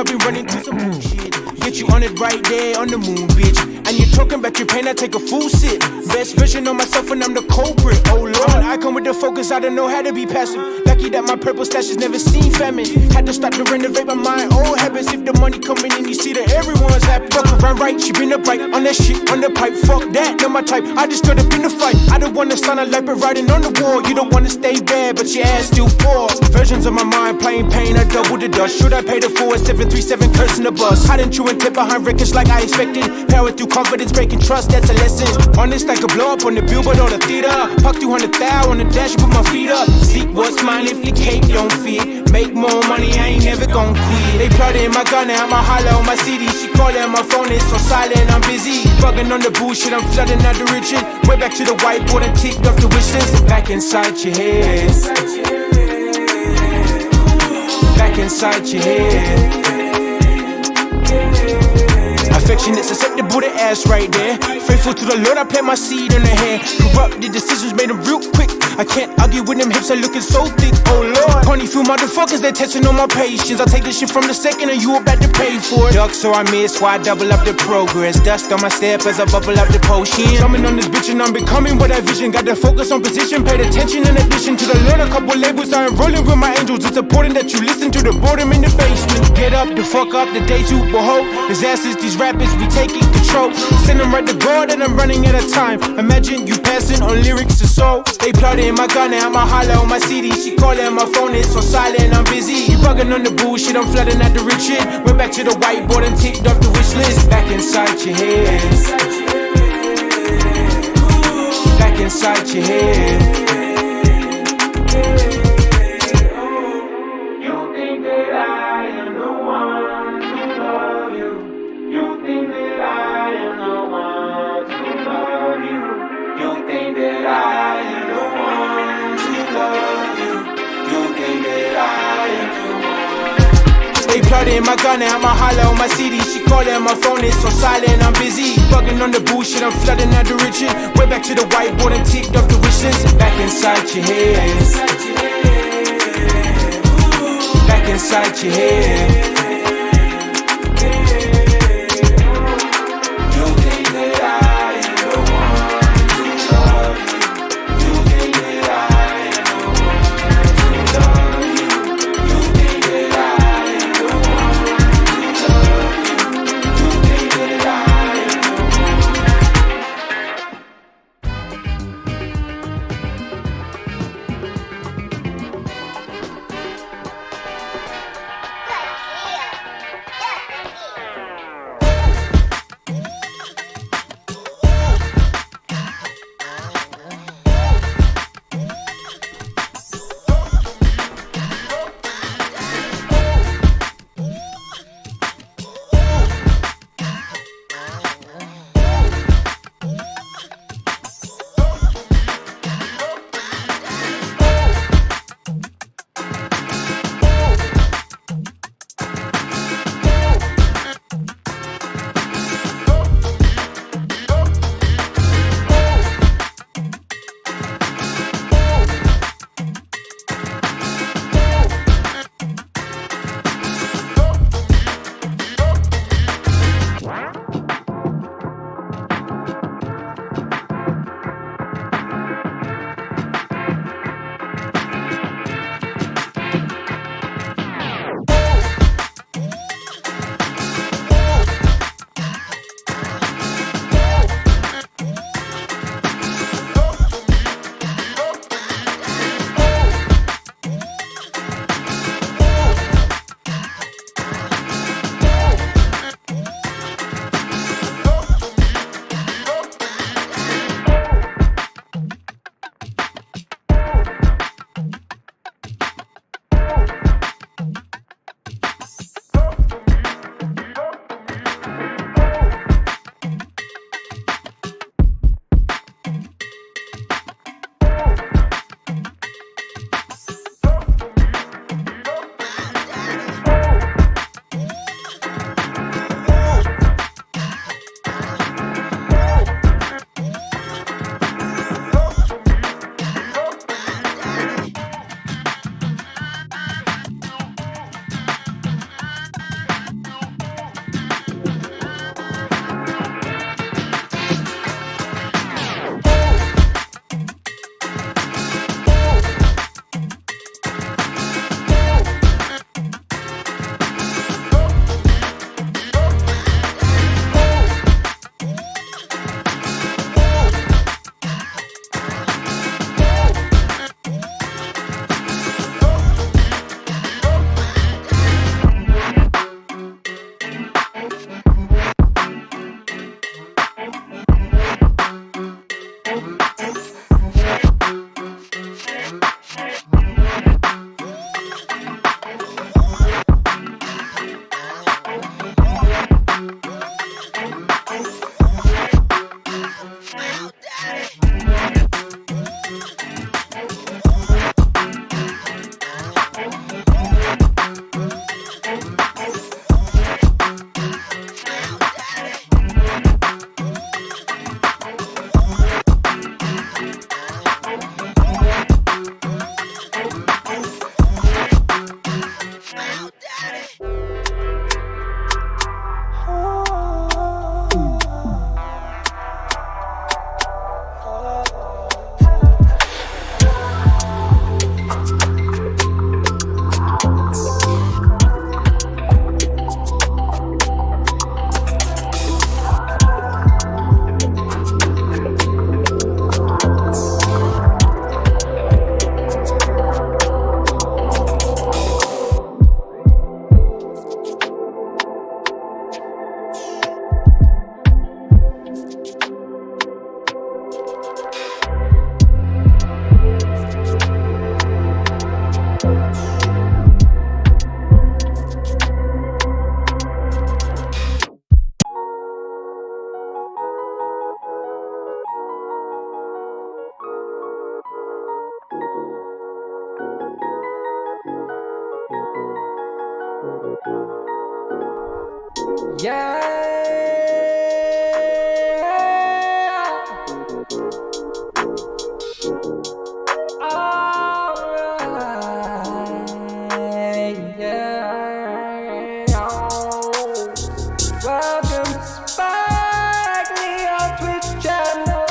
I've been running through some bullshit. Get you on it right there on the moon, bitch. And you're talking about your pain, I take a full sip. Best version of myself and I'm the culprit. Oh Lord, I come with the focus, I don't know how to be passive. Lucky that my purple stash has never seen famine. Had to start to renovate my old habits. If the money coming in, you see that everyone's happy. Fuck around right, she been upright on that shit, on the pipe. Fuck that, not my type. I just stood up in the fight. I don't wanna sound like but riding on the wall. You don't wanna stay bad, but your ass still poor. Versions of my mind playing pain, I double the dust. Should I pay the 4737 cursing the bus? I didn't chew and tip behind records like I expected. Power through confidence, breaking trust, that's a lesson. Honest like a blow up on the billboard or the theater. Puck 200,000 on the dash, put my feet up. Seek what's mine if the cake don't fit. Make more money, I ain't never gon' quit. They plotted in my gun, now I'm a holler on my CD. She calling my phone, it's on silent, I'm busy. Bugging on the bullshit, I'm flooding out the riches. Way back to the whiteboard and ticked off the wish list. Back inside your head. Back inside your head. Affectionate, susceptible to ass right there. Faithful to the Lord, I plant my seed in the hand. Corrupted decisions made them real quick. I can't argue with them hips, are looking so thick. Oh Lord, honey, few motherfuckers, they testing on my patience. I take this shit from the second and you about to pay for it. Duck so I miss, why I double up the progress. Dust on my step as I bubble up the potion. Coming on this bitch and I'm becoming what I vision. Got the focus on position, paid attention in addition to the Lord. A couple labels, I am rolling with my angels. It's important that you listen to the boredom in the basement. Get up, the fuck up, the day to behold. Disasters, these rappers, we taking control. Send them right to God and I'm running out of time. Imagine you passing on lyrics to soul. They plotted in my gun and I'm a holler on my CD. She calling my phone, it's on silent, I'm busy. You bugging on the bullshit, I'm flooding out the rich shit. Went back to the whiteboard and ticked off the wish list. Back inside your head. inside your head. You think that I am the one to love you. You think that I am the one to love you. You think that I am the one to love you. You think that I am the one. They plotting my gun and I'ma holler on my CD. She calling my phone, it's on silent, I'm busy. Bugging on the bullshit, I'm flooding out the rigid. Way back to the whiteboard and ticked off the wish list. Back inside your head. Back inside your head. Welcome to Spike Lee on Twitch channel.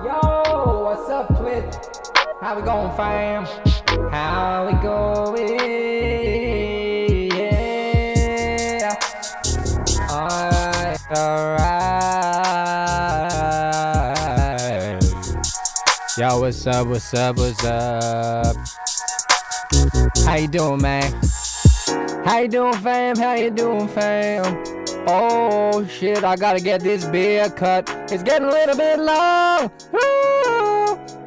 Yo, what's up, Twitch? How we going, fam? How we going? Yeah. Alright. Yo, what's up, what's up, what's up? How you doing, man? How you doing, fam? How you doing, fam? Oh shit, I gotta get this beard cut. It's getting a little bit long.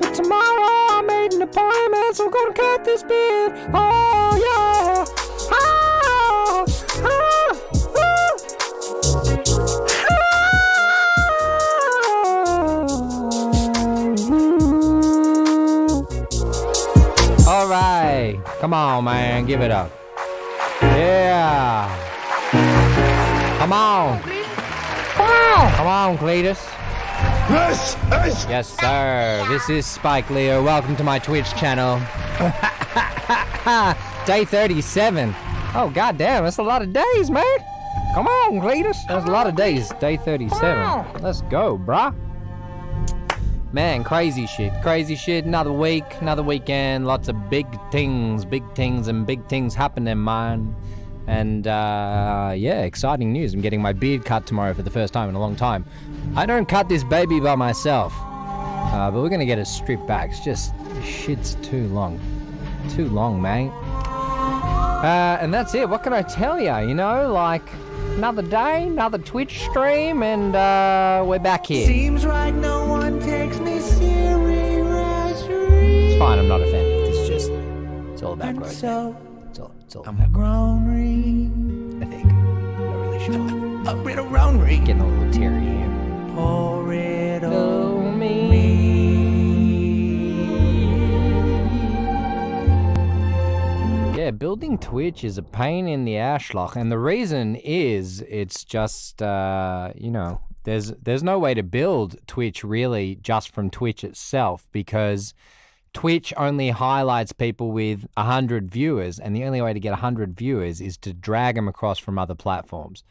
But tomorrow I made an appointment, so I'm gonna cut this beard. Oh yeah. Ah, ah, ah. All right, come on, man, give it up. Yeah. Come on. Come on, Cletus. Yes, sir. This is Spike Leo. Welcome to my Twitch channel. Day 37. Oh, goddamn. That's a lot of days, man. Come on, Cletus. That's a lot of days. Day 37. Let's go, brah. Man, crazy shit. Crazy shit. Another week, another weekend. Lots of big things and big things happening, man. And, yeah, exciting news. I'm getting my beard cut tomorrow for the first time in a long time. I don't cut this baby by myself. But we're gonna get it stripped back. It's just, shit's too long. Too long, mate. And that's it. What can I tell you? You know, like, another day, another Twitch stream, and, we're back here. Seems like no one takes me serious. It's fine, I'm not offended. It's just, it's all about growth. It's all I'm a grown ring. I think. I'm not really sure. A bit of round ring. Getting a little teary here. Pour it Oh, on me. Yeah, building Twitch is a pain in the ashlock, and the reason is it's just, you know, there's no way to build Twitch really just from Twitch itself, because Twitch only highlights people with 100 viewers, and the only way to get 100 viewers is to drag them across from other platforms.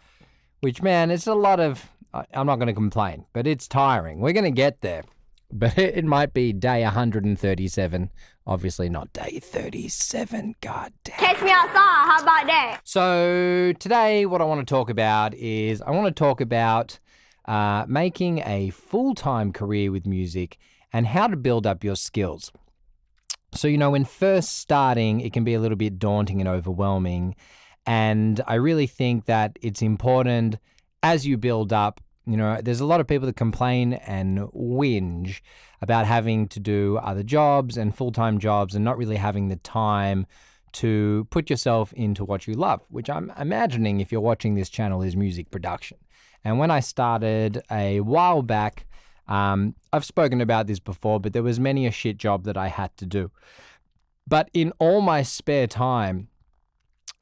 Which, man, it's a lot of... I'm not going to complain, but it's tiring. We're going to get there. But it might be day 137. Obviously not day 37. God damn. Catch me outside. How about that? So today what I want to talk about is I want to talk about making a full-time career with music and how to build up your skills. So, you know, when first starting, it can be a little bit daunting and overwhelming. And I really think that it's important as you build up. You know, there's a lot of people that complain and whinge about having to do other jobs and full-time jobs and not really having the time to put yourself into what you love, which I'm imagining if you're watching this channel is music production. And when I started a while back, I've spoken about this before, but there was many a shit job that I had to do. But in all my spare time,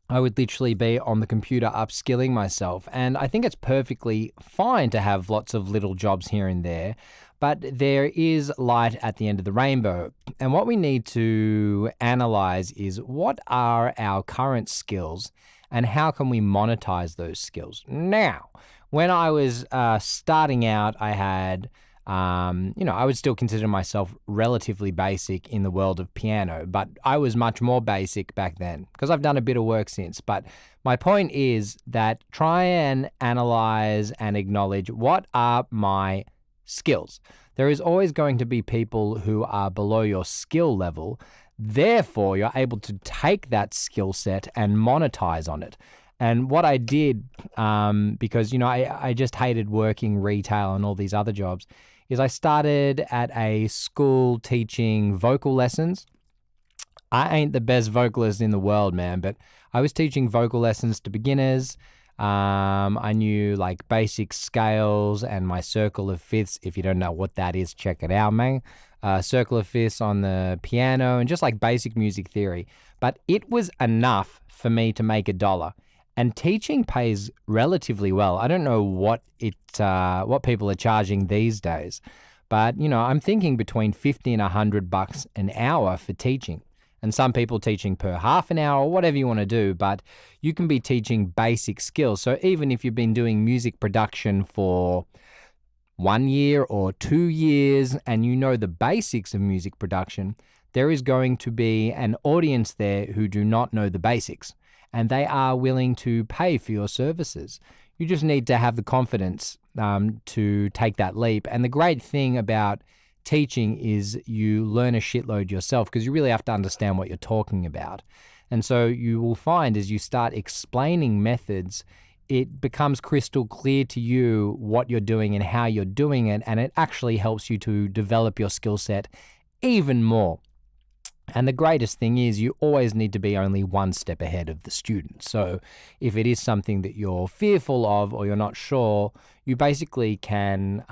I would literally be on the computer upskilling myself. And I think it's perfectly fine to have lots of little jobs here and there, but there is light at the end of the rainbow. And what we need to analyze is what are our current skills and how can we monetize those skills. Now, when I was starting out, I had, I would still consider myself relatively basic in the world of piano, but I was much more basic back then because I've done a bit of work since. But my point is that try and analyze and acknowledge what are my skills. There is always going to be people who are below your skill level. Therefore, you're able to take that skill set and monetize on it. And what I did, because, I just hated working retail and all these other jobs, is I started at a school teaching vocal lessons. I ain't the best vocalist in the world, man, but I was teaching vocal lessons to beginners. I knew like basic scales and my circle of fifths. If you don't know what that is, check it out, man. Circle of fifths on the piano and just like basic music theory. But it was enough for me to make $1. And teaching pays relatively well. I don't know what people are charging these days, but I'm thinking between $50 and $100 an hour for teaching. And some people teaching per half an hour or whatever you want to do, but you can be teaching basic skills. So even if you've been doing music production for 1 year or 2 years and you know the basics of music production, there is going to be an audience there who do not know the basics, and they are willing to pay for your services. You just need to have the confidence to take that leap. And the great thing about teaching is you learn a shitload yourself because you really have to understand what you're talking about. And so you will find as you start explaining methods, it becomes crystal clear to you what you're doing and how you're doing it, and it actually helps you to develop your skill set even more. And the greatest thing is you always need to be only one step ahead of the student. So if it is something that you're fearful of or you're not sure, you basically can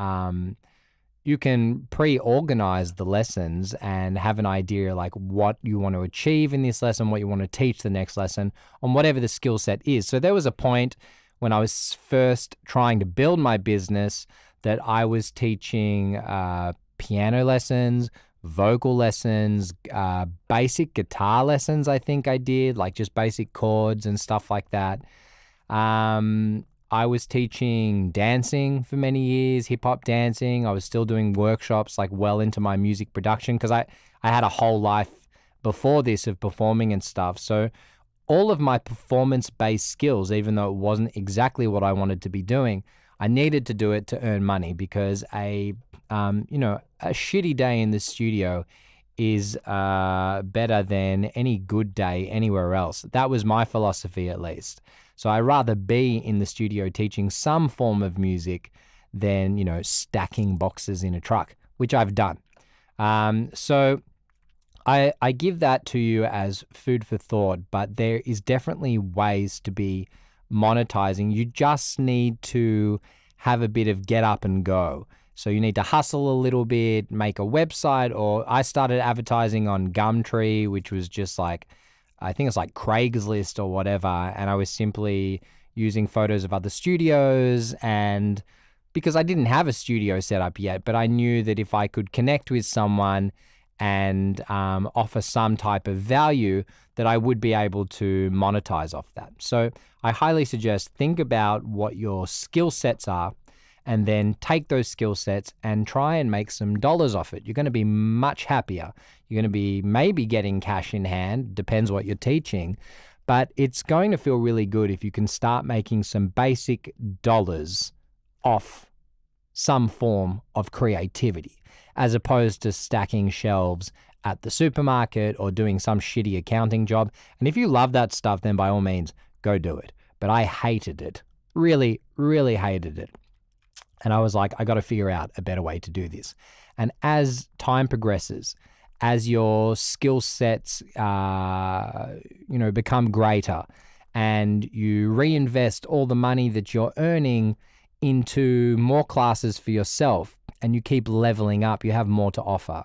pre-organize the lessons and have an idea like what you want to achieve in this lesson, what you want to teach the next lesson on whatever the skill set is. So there was a point when I was first trying to build my business that I was teaching piano lessons, vocal lessons, basic guitar lessons. I think I did, like just basic chords and stuff like that. I was teaching dancing for many years, hip hop dancing. I was still doing workshops like well into my music production because I had a whole life before this of performing and stuff. So all of my performance-based skills, even though it wasn't exactly what I wanted to be doing, I needed to do it to earn money because a shitty day in the studio is better than any good day anywhere else. That was my philosophy, at least. So I'd rather be in the studio teaching some form of music than, stacking boxes in a truck, which I've done. So I give that to you as food for thought, but there is definitely ways to be monetizing. You just need to have a bit of get up and go. So you need to hustle a little bit, make a website, or I started advertising on Gumtree, which was just like, I think it's like Craigslist or whatever. And I was simply using photos of other studios, and because I didn't have a studio set up yet, but I knew that if I could connect with someone and offer some type of value, that I would be able to monetize off that. So I highly suggest think about what your skill sets are and then take those skill sets and try and make some dollars off it. You're going to be much happier. You're going to be maybe getting cash in hand, depends what you're teaching, but it's going to feel really good if you can start making some basic dollars off some form of creativity, as opposed to stacking shelves at the supermarket or doing some shitty accounting job. And if you love that stuff, then by all means, go do it. But I hated it. Really, really hated it. And I was like, I got to figure out a better way to do this. And as time progresses, as your skill sets, become greater, and you reinvest all the money that you're earning into more classes for yourself, and you keep leveling up, you have more to offer.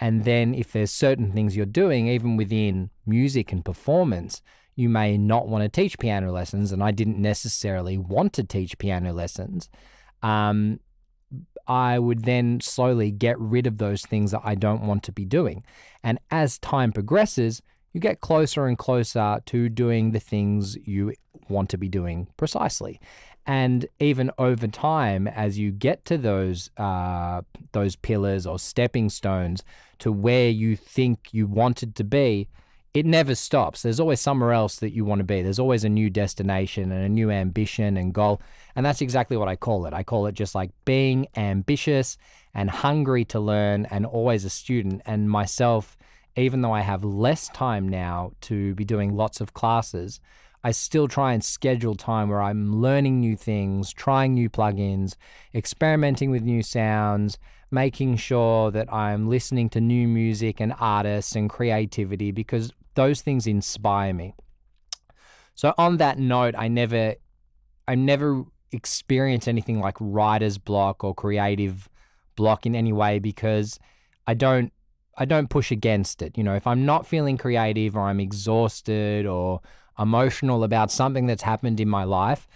And then if there's certain things you're doing, even within music and performance, you may not want to teach piano lessons, and I didn't necessarily want to teach piano lessons. I would then slowly get rid of those things that I don't want to be doing. And as time progresses, you get closer and closer to doing the things you want to be doing precisely. And even over time, as you get to those pillars or stepping stones to where you think you wanted to be, it never stops. There's always somewhere else that you want to be. There's always a new destination and a new ambition and goal. And that's exactly what I call it. I call it just like being ambitious and hungry to learn and always a student. And myself, even though I have less time now to be doing lots of classes, I still try and schedule time where I'm learning new things, trying new plugins, experimenting with new sounds, making sure that I'm listening to new music and artists and creativity, because those things inspire me. So on that note, I never experienced anything like writer's block or creative block in any way, because I don't push against it. You know, if I'm not feeling creative or I'm exhausted or emotional about something that's happened in my life,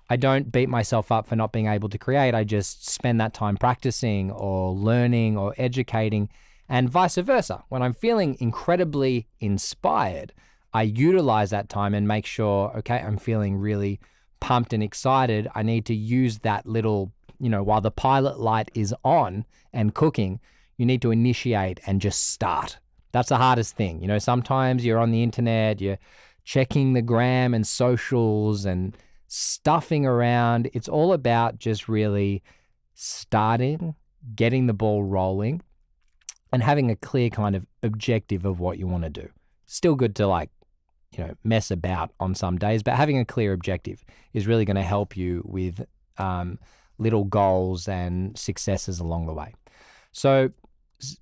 I don't beat myself up for not being able to create. I just spend that time practicing or learning or educating, and vice versa. When I'm feeling incredibly inspired, I utilize that time and make sure, okay, I'm feeling really pumped and excited. I need to use that little, while the pilot light is on and cooking, you need to initiate and just start. That's the hardest thing. Sometimes you're on the internet, you're checking the gram and socials and stuffing around. It's all about just really starting, getting the ball rolling, and having a clear kind of objective of what you want to do. Still good to mess about on some days, but having a clear objective is really going to help you with little goals and successes along the way. So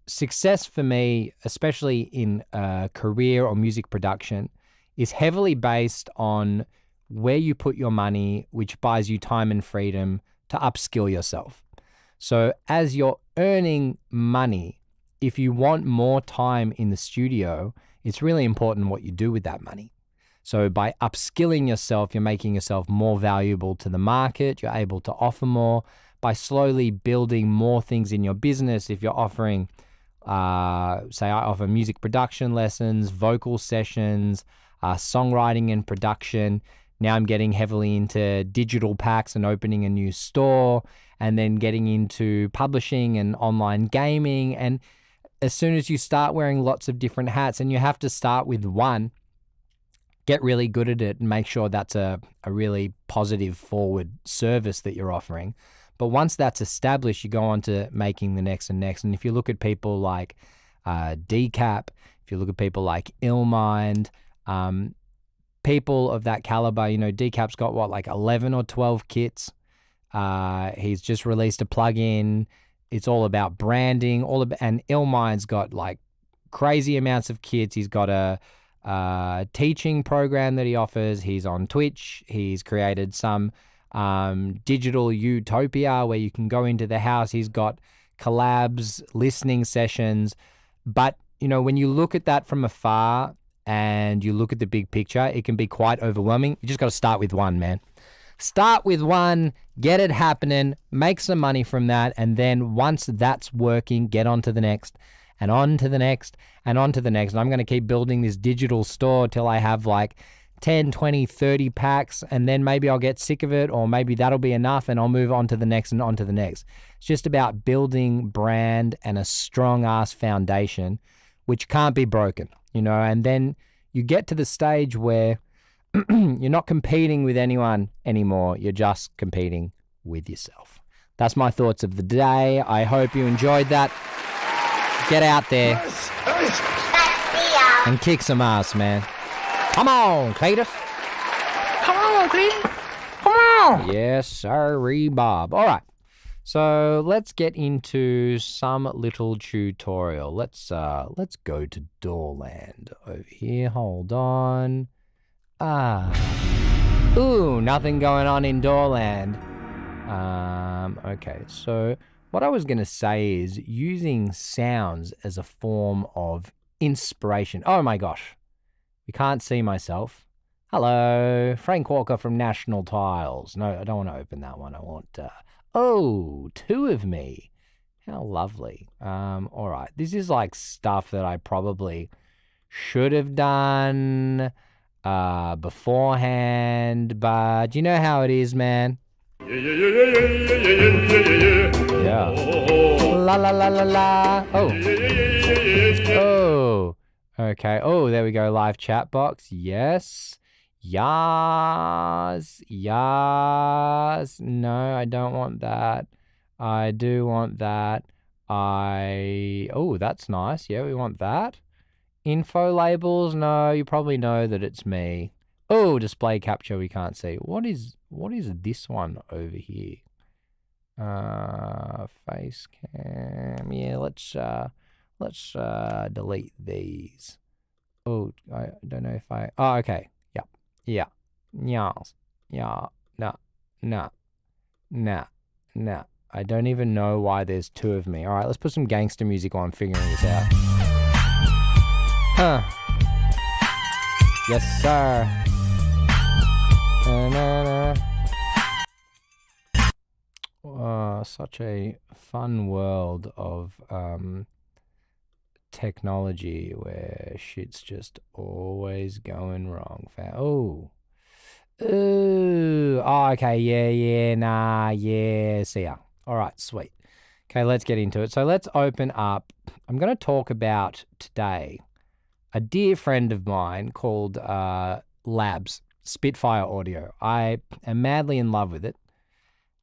success for me, especially in career or music production, is heavily based on where you put your money, which buys you time and freedom to upskill yourself. So as you're earning money, if you want more time in the studio, it's really important what you do with that money. So by upskilling yourself, you're making yourself more valuable to the market. You're able to offer more by slowly building more things in your business. If you're offering, say I offer music production lessons, vocal sessions, songwriting and production. Now I'm getting heavily into digital packs and opening a new store, and then getting into publishing and online gaming. And as soon as you start wearing lots of different hats, and you have to start with one, get really good at it and make sure that's a really positive forward service that you're offering. But once that's established, you go on to making the next and next. And if you look at people like Decap, if you look at people like Illmind, people of that caliber, Decap's got 11 or 12 kits. He's just released a plugin. It's all about branding, and Illmind's got crazy amounts of kits. He's got a teaching program that he offers. He's on Twitch. He's created some digital utopia where you can go into the house. He's got collabs, listening sessions. But, when you look at that from afar and you look at the big picture, it can be quite overwhelming. You just got to start with one, man. Start with one, get it happening, make some money from that, and then once that's working, get on to the next, and on to the next, and on to the next. And I'm going to keep building this digital store till I have 10, 20, 30 packs, and then maybe I'll get sick of it, or maybe that'll be enough, and I'll move on to the next and on to the next. It's just about building brand and a strong-ass foundation, which can't be broken, and then you get to the stage where you're not competing with anyone anymore. You're just competing with yourself. That's my thoughts of the day. I hope you enjoyed that. Get out there and kick some ass, man. Come on, Cletus. Come on, Cletus. Come on. Yes, sirree, Bob. All right. So let's get into some little tutorial. Let's go to Doorland over here. Hold on. Ooh, nothing going on in Doorland. Okay, so what I was going to say is using sounds as a form of inspiration. Oh my gosh, you can't see myself. Hello, Frank Walker from National Tiles. No, I don't want to open that one. I want, two of me. How lovely. All right, this is stuff that I probably should have done beforehand, but you know how it is, man. Yeah. La la la la la. Oh. Oh. Okay. Oh, there we go. Live chat box. Yes. Yes. Yes. No, I don't want that. I do want that. Oh, that's nice. Yeah, we want that. Info labels. No, you probably know that it's me. Oh, display capture. We can't see. What is this one over here? Face cam. Yeah, let's delete these. Oh, I don't know if oh, okay. Yeah. Yeah. Yes. Yeah. Nah. Nah. Nah. Nah. I don't even know why there's two of me. All right, let's put some gangster music while I'm figuring this out. Huh. Yes, sir. Na-na-na. Such a fun world of technology where shit's just always going wrong. Oh. Ooh. Oh, okay. Yeah. Nah. Yeah. See ya. All right. Sweet. Okay, let's get into it. So let's open up. I'm going to talk about today a dear friend of mine called Labs, Spitfire Audio. I am madly in love with it.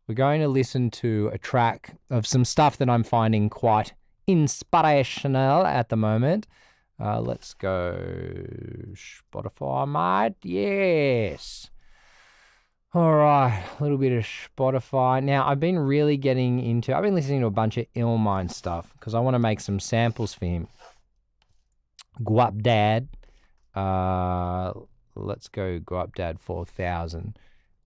We're going to listen to a track of some stuff that I'm finding quite inspirational at the moment. Let's go Spotify, mate. Yes. All right, a little bit of Spotify. Now, I've been listening to a bunch of Illmind stuff because I want to make some samples for him. Guap Dad. Let's go Guap Dad 4000.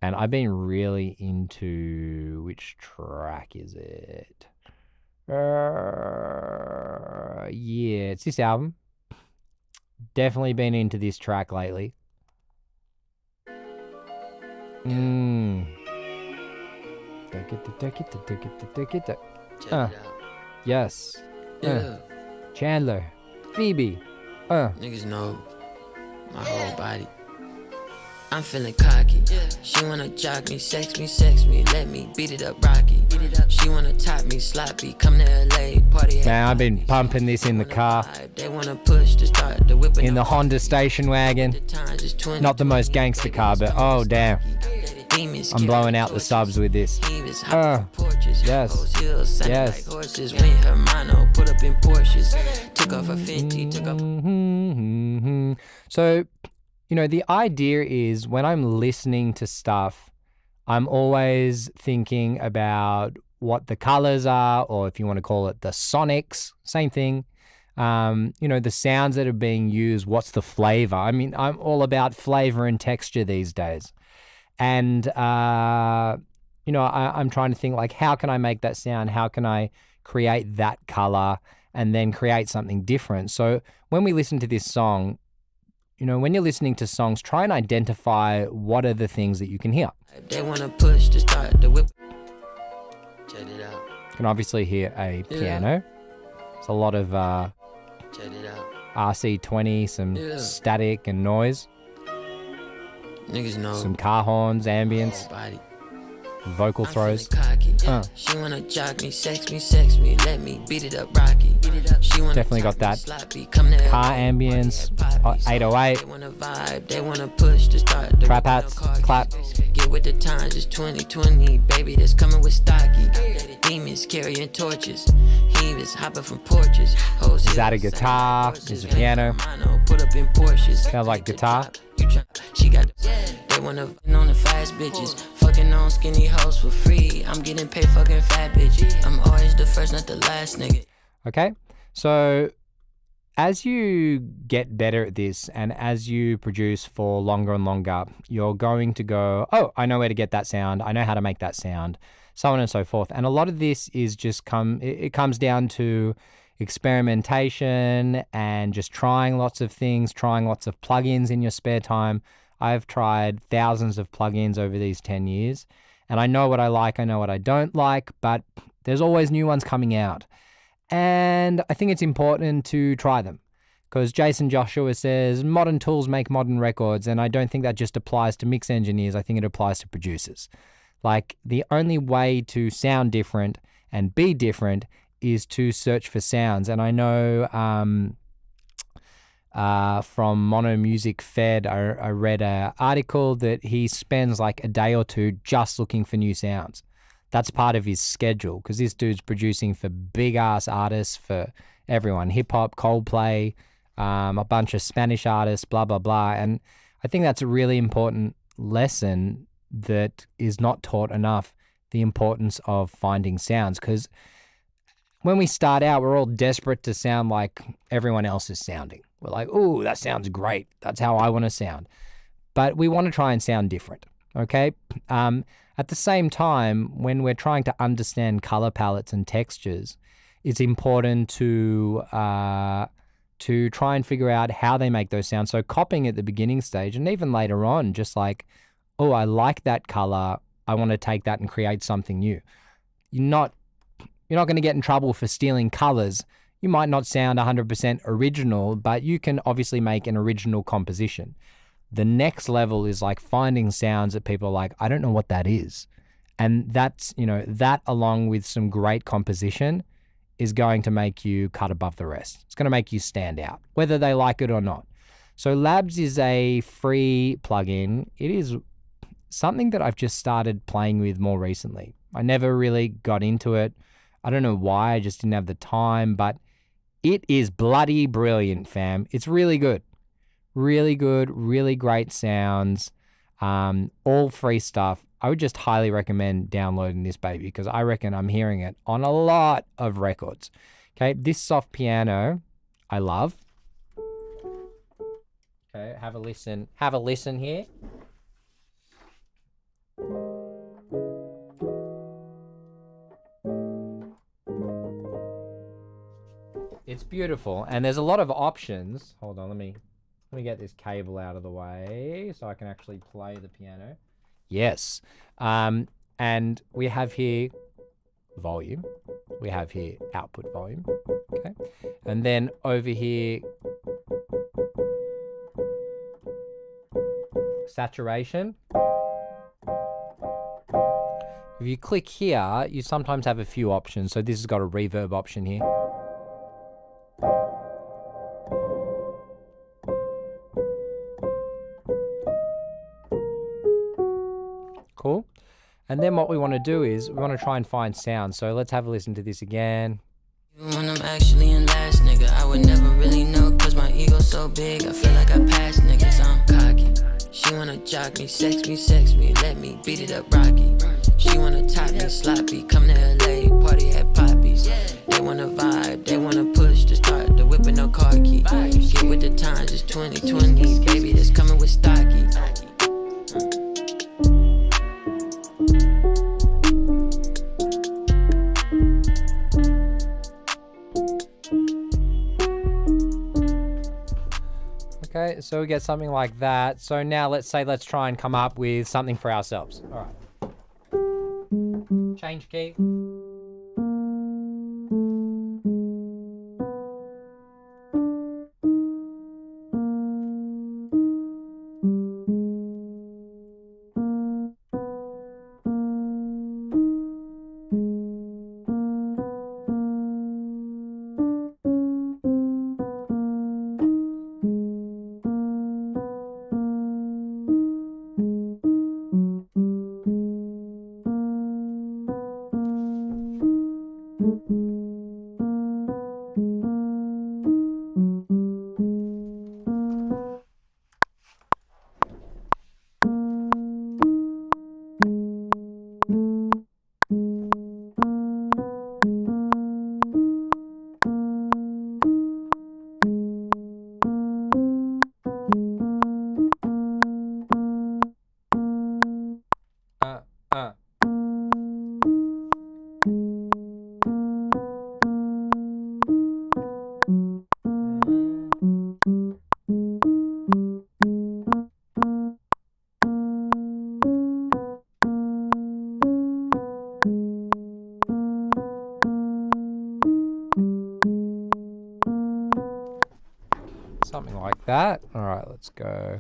And I've been really into, which track is it? Yeah, it's this album. Definitely been into this track lately. Yes. Chandler. Phoebe. Niggas know my whole body. I'm feeling cocky. She wanna jock me, sex me, let me beat it up rocky. She wanna top me, sloppy, come to LA, party. Man, I've been pumping this in the car. They wanna push to start the whip in the Honda station wagon. Not the most gangster car, but oh damn. I'm blowing out the subs with this. Yes. So, the idea is when I'm listening to stuff, I'm always thinking about what the colors are, or if you want to call it the sonics, same thing. The sounds that are being used, what's the flavor? I mean, I'm all about flavor and texture these days. And, I'm trying to think, like, how can I make that sound? How can I create that color and then create something different? So when we listen to this song, when you're listening to songs, try and identify what are the things that you can hear. They want to push to start the whip. Check it out. You can obviously hear a piano. It's a lot of Check it out. RC20, some static and noise. Niggas know. Some car horns, ambience, vocal throws. She wanna jock me, sex me, let me beat it up rocky. Definitely got that car ambience, 808. They wanna vibe, they wanna push to start the trap hats, clap. Get with the times, it's 2020, baby, that's coming with stocky. Demons carrying torches, he was hopping from porches. Is that a guitar? Is a piano? Put up in Porsches. Sounds like guitar. She got they wanna on the fast bitches, fucking on skinny hoes for free. I'm getting paid fucking fat bitch. I'm always the first, not the last nigga. Okay, so as you get better at this and as you produce for longer and longer, you're going to go, oh, I know where to get that sound. I know how to make that sound, so on and so forth. And a lot of this is just it comes down to experimentation and just trying lots of things, trying lots of plugins in your spare time. I've tried thousands of plugins over these 10 years, and I know what I like, I know what I don't like, but there's always new ones coming out. And I think it's important to try them Because Jason Joshua says modern tools make modern records, and I don't think that just applies to mix engineers. I think it applies to producers. Like, the only way to sound different and be different is to search for sounds. And I know from Mono Music Fed, I read an article that he spends like a day or two just looking for new sounds. That's part of his schedule, because this dude's producing for big-ass artists, for everyone, hip-hop, Coldplay, a bunch of Spanish artists, blah, blah, blah. And I think that's a really important lesson that is not taught enough, the importance of finding sounds. Because when we start out, we're all desperate to sound like everyone else is sounding. We're like, oh, that sounds great. That's how I want to sound. But we want to try and sound different, okay? At the same time, when we're trying to understand color palettes and textures, it's important to try and figure out how they make those sounds. So copying at the beginning stage, and even later on, just like, oh, I like that color, I want to take that and create something new. You're not going to get in trouble for stealing colors. You might not sound 100% original, but you can obviously make an original composition. The next level is like finding sounds that people are like, I don't know what that is. And that's, that along with some great composition is going to make you cut above the rest. It's going to make you stand out, whether they like it or not. So Labs is a free plugin. It is something that I've just started playing with more recently. I never really got into it. I don't know why, I just didn't have the time, but it is bloody brilliant, fam. It's really good. Really good, really great sounds, all free stuff. I would just highly recommend downloading this baby, because I reckon I'm hearing it on a lot of records. Okay, this soft piano, I love. Okay, have a listen. Have a listen here. It's beautiful, and there's a lot of options. Hold on, let me get this cable out of the way so I can actually play the piano. Yes. And we have here volume. We have here output volume. Okay. And then over here, saturation. If you click here, you sometimes have a few options. So this has got a reverb option here. Cool. And then what we want to do is we want to try and find sound. So let's have a listen to this again. Even when I'm actually in last, nigga, I would never really know, cause my ego's so big, I feel like I passed niggas, I'm cocky. She wanna jock me, sex me, let me beat it up rocky. She wanna top me, sloppy, come to LA, party at Poppy's. They wanna vibe, they wanna push to start the whip with no car key. Get with the times, it's 2020, baby, that's coming with stocky. Okay, so we get something like that. So now let's try and come up with something for ourselves. All right. Change key. Something like that. All right, let's go.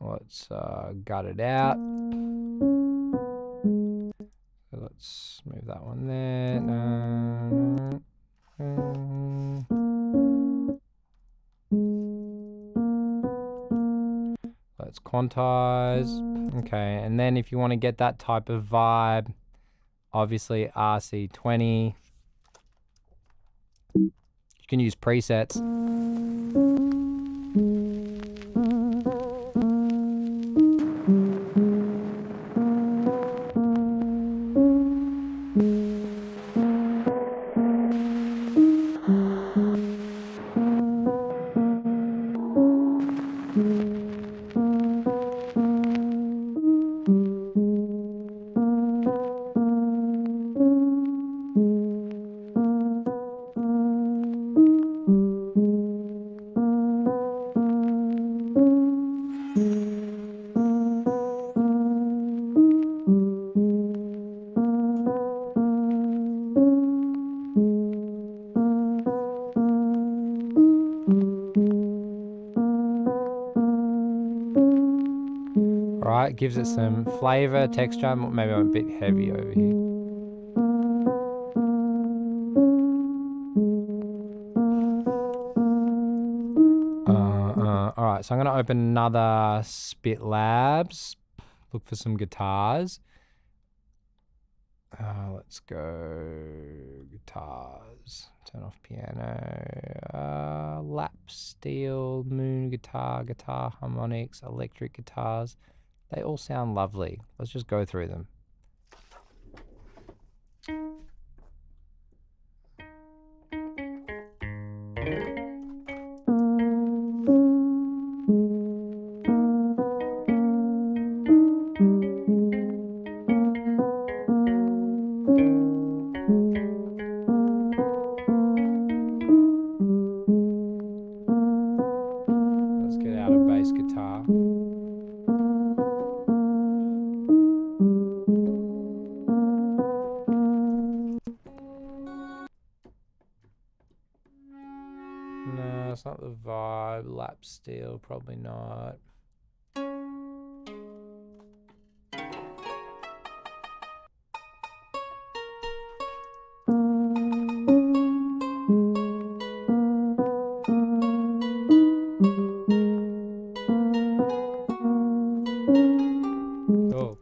Let's gut it out. So let's move that one there. Let's quantize. Okay, and then if you want to get that type of vibe, obviously RC20. You can use presets. Alright, gives it some flavor, texture. Maybe I'm a bit heavy over here. Alright, so I'm going to open another Spit Labs. Look for some guitars. Let's go guitars. Turn off piano. Lap steel, moon guitar, guitar harmonics, electric guitars. They all sound lovely. Let's just go through them. Let's get out a bass guitar. No, it's not the vibe. Lap steel, probably not. Oh.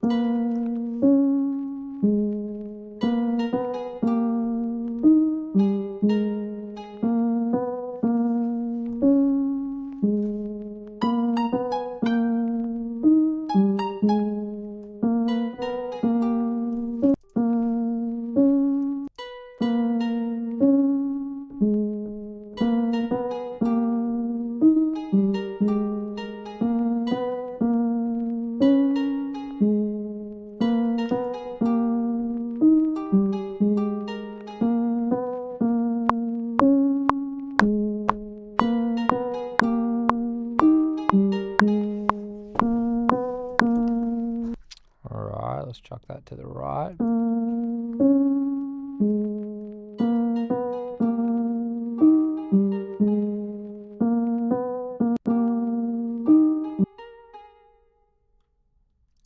Alright, let's chuck that to the right.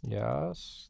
Yes.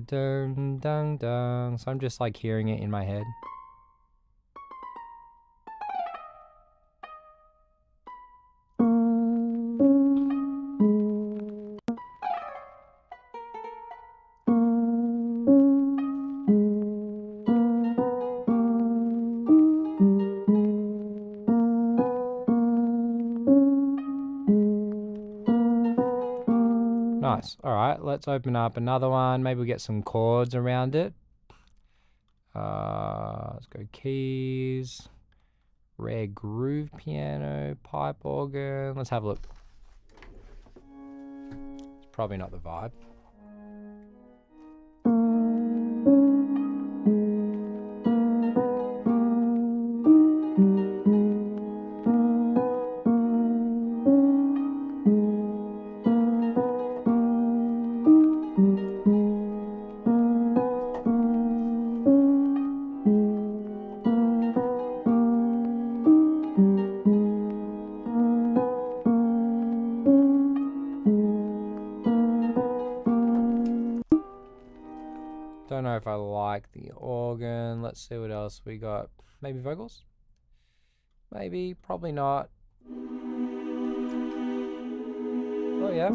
Dun, dun, dun. So I'm just like hearing it in my head. Nice. All right, let's open up another one. Maybe we'll get some chords around it. Let's go keys, rare groove piano, pipe organ. Let's have a look. It's probably not the vibe. Don't know if I like the organ. Let's see what else we got. Maybe vocals? Maybe, probably not. Oh yeah.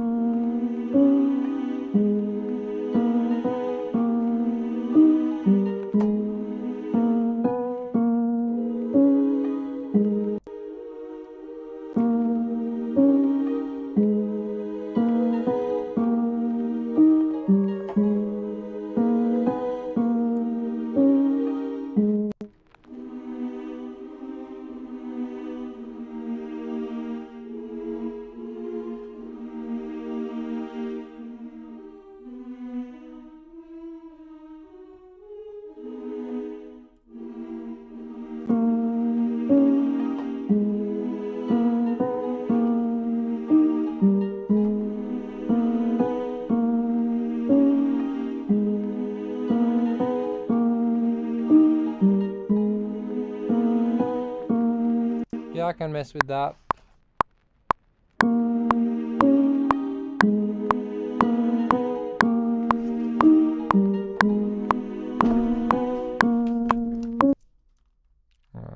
Yeah, I can mess with that.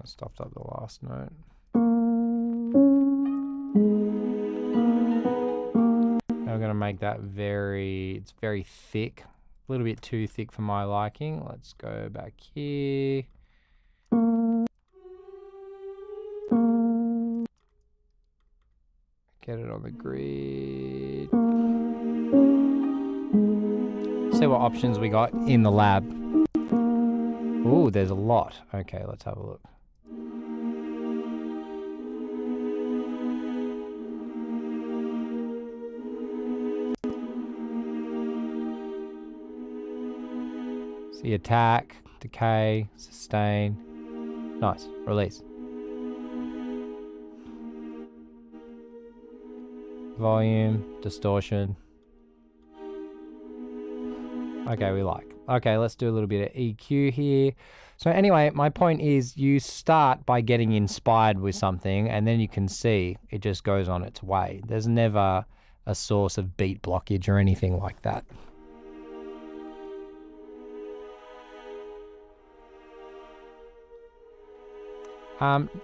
Stuffed up the last note. Now I'm going to make that it's very thick. A little bit too thick for my liking. Let's go back here. Get it on the grid. See what options we got in the lab. Ooh, there's a lot. Okay, let's have a look. See, attack, decay, sustain. Nice. Release. Volume, distortion. Okay, we like. Okay, let's do a little bit of EQ here. So anyway, my point is you start by getting inspired with something and then you can see it just goes on its way. There's never a source of beat blockage or anything like that.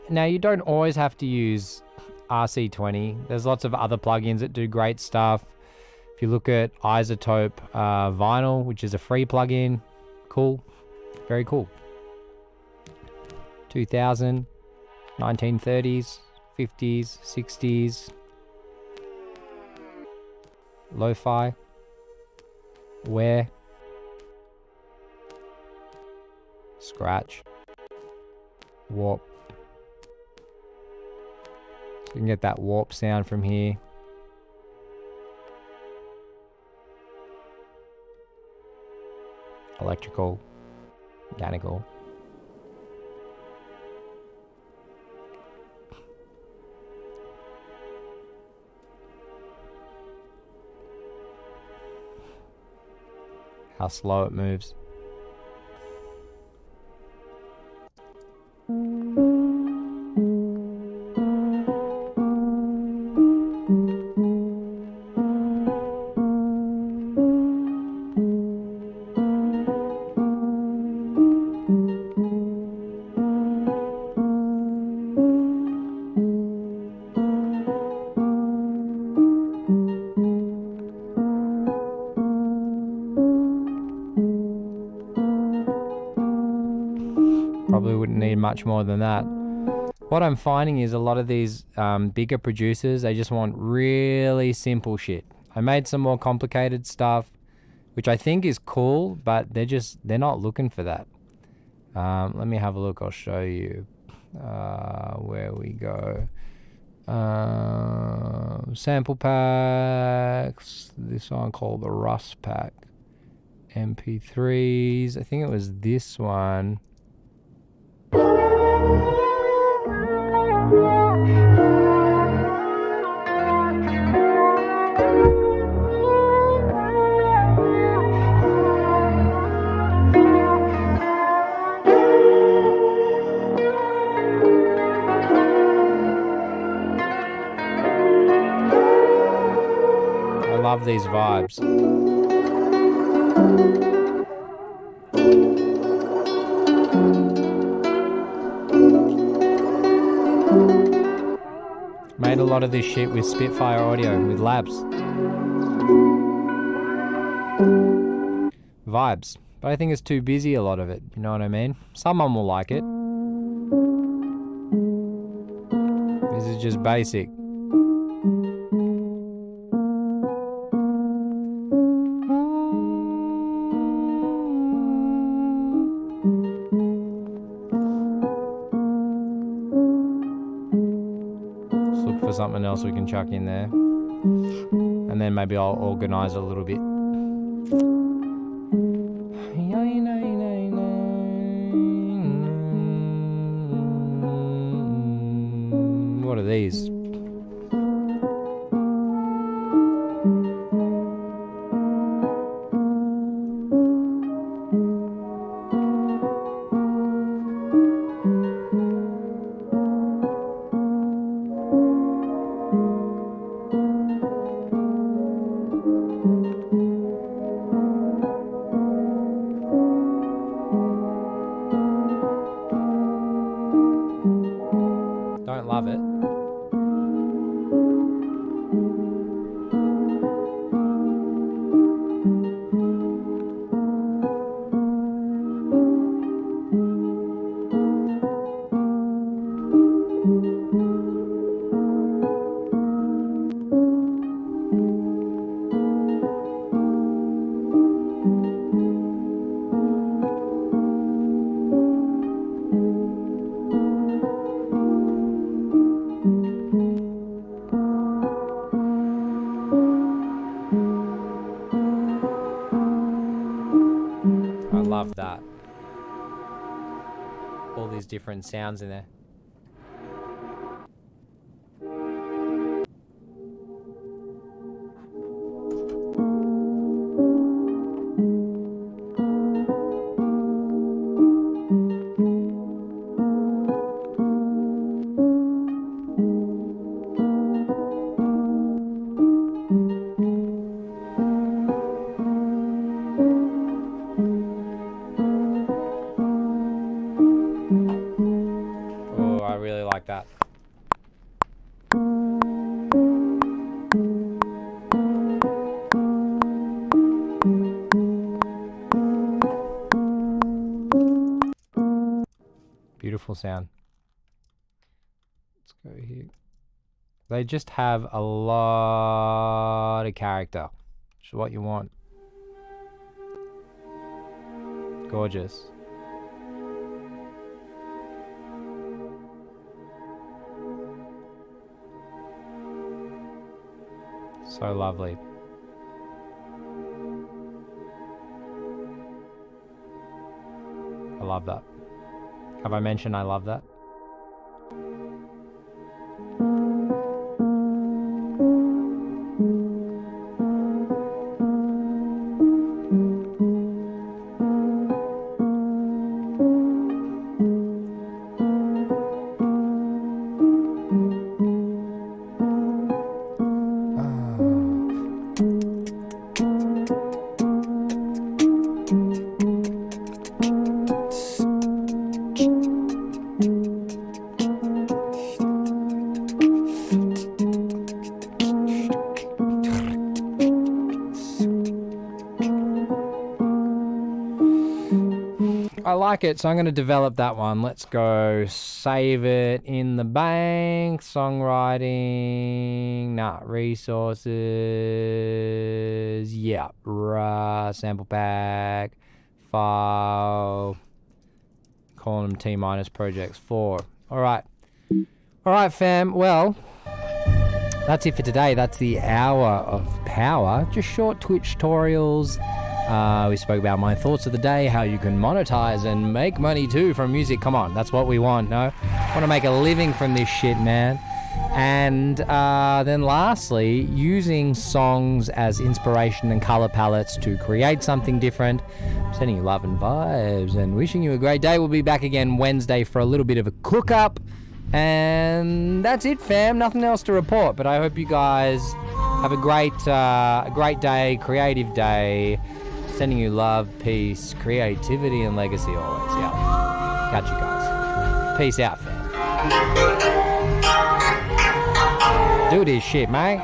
Now you don't always have to use RC20. There's lots of other plugins that do great stuff. If you look at Isotope Vinyl, which is a free plugin, cool, very cool. 2000, 1930s, 50s, 60s, lo-fi, Where, Scratch, Warp. So you can get that warp sound from here. Electrical, mechanical. How slow it moves. much more than that. What I'm finding is a lot of these bigger producers, they just want really simple shit. I made some more complicated stuff, which I think is cool, but they're not looking for that. Let me have a look. I'll show you where we go. Sample packs. This one called the Rust pack. MP3s. I think it was this one. I love these vibes. Made a lot of this shit with Spitfire Audio, with Labs. Vibes. But I think it's too busy, a lot of it. You know what I mean? Someone will like it. This is just basic. For something else we can chuck in there, and then maybe I'll organize a little bit. What are these? Don't love it. I love that. All these different sounds in there. Oh, I really like that. Beautiful sound. Let's go here. They just have a lot of character, which is what you want. Gorgeous. So lovely. I love that. Have I mentioned I love that? like it, so I'm going to develop that one. Let's go save it in the bank. Songwriting. Resources. Yeah. Sample pack. File. Column T- projects 4. All right. All right, fam. Well, that's it for today. That's the hour of power. Just short Twitch tutorials. We spoke about my thoughts of the day, how you can monetize and make money too from music. Come on, that's what we want, no? I want to make a living from this shit, man. And then lastly, using songs as inspiration and color palettes to create something different. I'm sending you love and vibes and wishing you a great day. We'll be back again Wednesday for a little bit of a cook-up. And that's it, fam. Nothing else to report, but I hope you guys have a great day, creative day. Sending you love, peace, creativity, and legacy always. Yeah. Got you guys. Peace out, fam. Do this shit, mate.